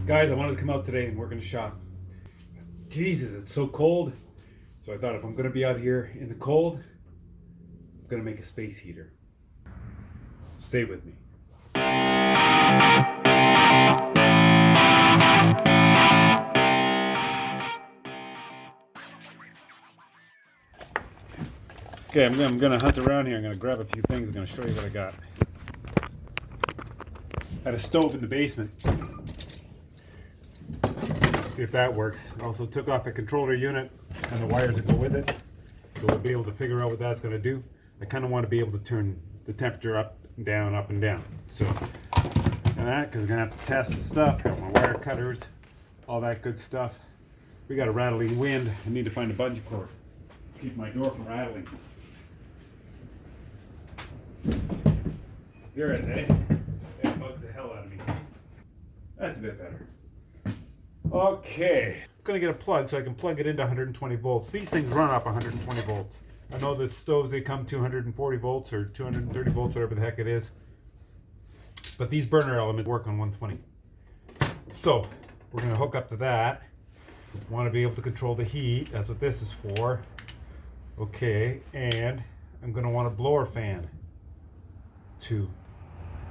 Guys, I wanted to come out today and work in the shop. Jesus, it's so cold. So I thought if I'm going to be out here in the cold, I'm going to make a space heater. Stay with me. Okay, I'm going to hunt around here. I'm going to grab a few things. I'm going to show you what I got. I had a stove in the basement. See if that works. Also took off a controller unit and the wires that go with it. So we'll be able to figure out what that's going to do. I kind of want to be able to turn the temperature up and down, up and down. So, and that, because I'm going to have to test stuff. Got my wire cutters, all that good stuff. We got a rattling wind. I need to find a bungee cord. Keep my door from rattling. Hear it, eh? It bugs the hell out of me. That's a bit better. Okay. I'm gonna get a plug so I can plug it into 120 volts. These things run off 120 volts. I know the stoves, they come 240 volts or 230 volts, whatever the heck it is. But these burner elements work on 120. So we're gonna hook up to that. Want to be able to control the heat. That's what this is for. Okay, and I'm gonna want a blower fan to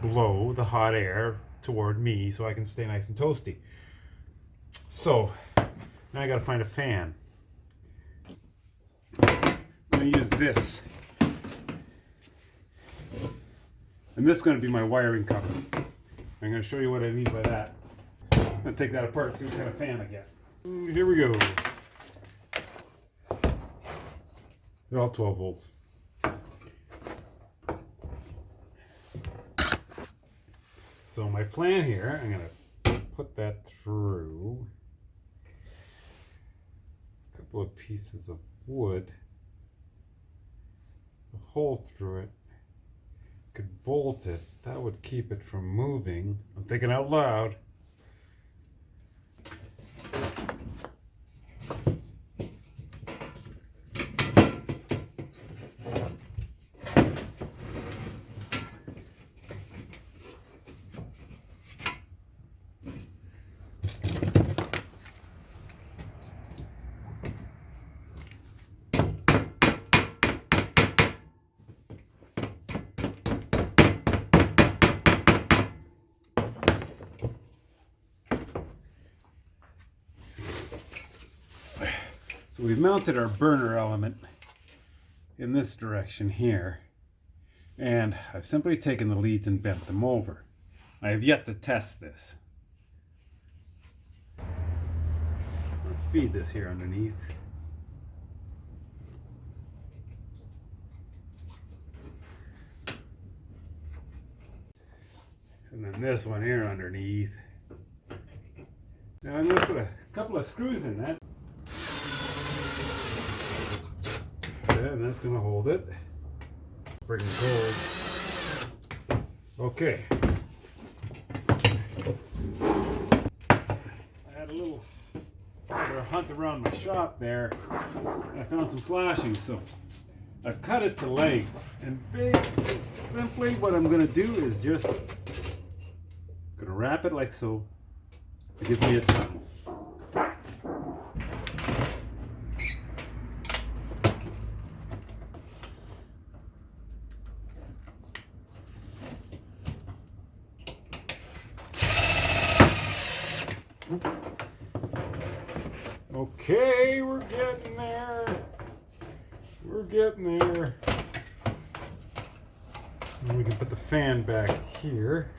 blow the hot air toward me so I can stay nice and toasty. So now I gotta find a fan. I'm gonna use this. And this is gonna be my wiring cover. I'm gonna show you what I need by that. I'm gonna take that apart and see what kind of fan I get. Here we go. They're all 12 volts. So my plan here, I'm gonna put that through a couple of pieces of wood, a hole through it. Could bolt it. That would keep it from moving. I'm thinking out loud. So we've mounted our burner element in this direction here, and I've simply taken the leads and bent them over. I have yet to test this. I'm going to feed this here underneath. And then this one here underneath. Now I'm going to put a couple of screws in that. And that's going to hold it. Freaking cold. Okay. I had a little hunt around my shop there, and I found some flashings, so I've cut it to length. And basically, simply what I'm going to do is just going to wrap it like so to give me a tunnel. Okay, we're getting there. We're getting there. And we can put the fan back here.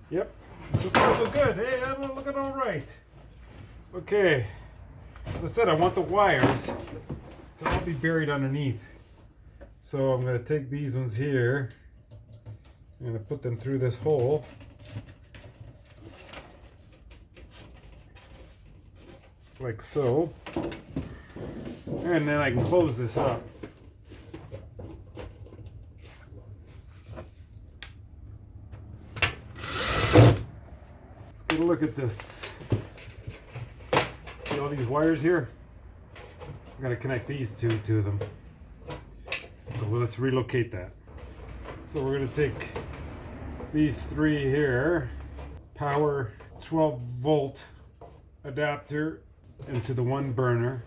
Yep, so far so good. Hey, I'm looking all right. Okay, as I said, I want the wires to all be buried underneath. So I'm going to take these ones here. I'm going to put them through this hole. Like so. And then I can close this up. Let's get a look at this. See all these wires here? I'm going to connect these two to them. So let's relocate that. So we're going to take these three here, power 12 volt adapter into the one burner.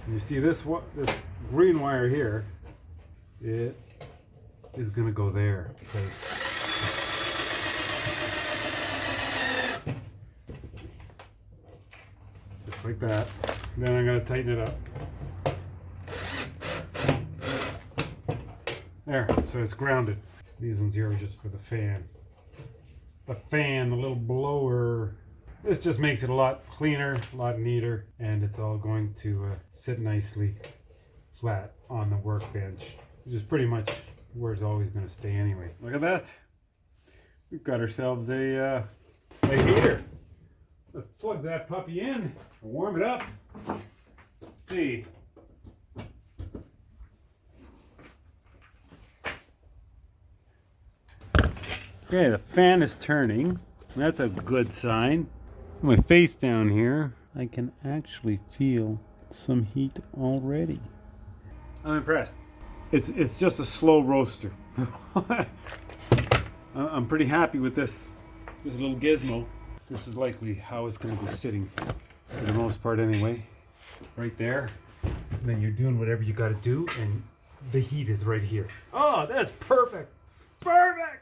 And you see this green wire here, it is going to go there because just like that. Then I'm going to tighten it up. There, so it's grounded. These ones here are just for the fan. The fan, the little blower. This just makes it a lot cleaner, a lot neater, and it's all going to sit nicely flat on the workbench, which is pretty much where it's always going to stay anyway. Look at that. We've got ourselves a heater. Let's plug that puppy in and warm it up. Let's see. Okay, the fan is turning. That's a good sign. My face down here, I can actually feel some heat already. I'm impressed. It's just a slow roaster. I'm pretty happy with this little gizmo. This is likely how it's going to be sitting for the most part anyway. Right there. And then you're doing whatever you got to do, and the heat is right here. Oh, that's perfect. Perfect.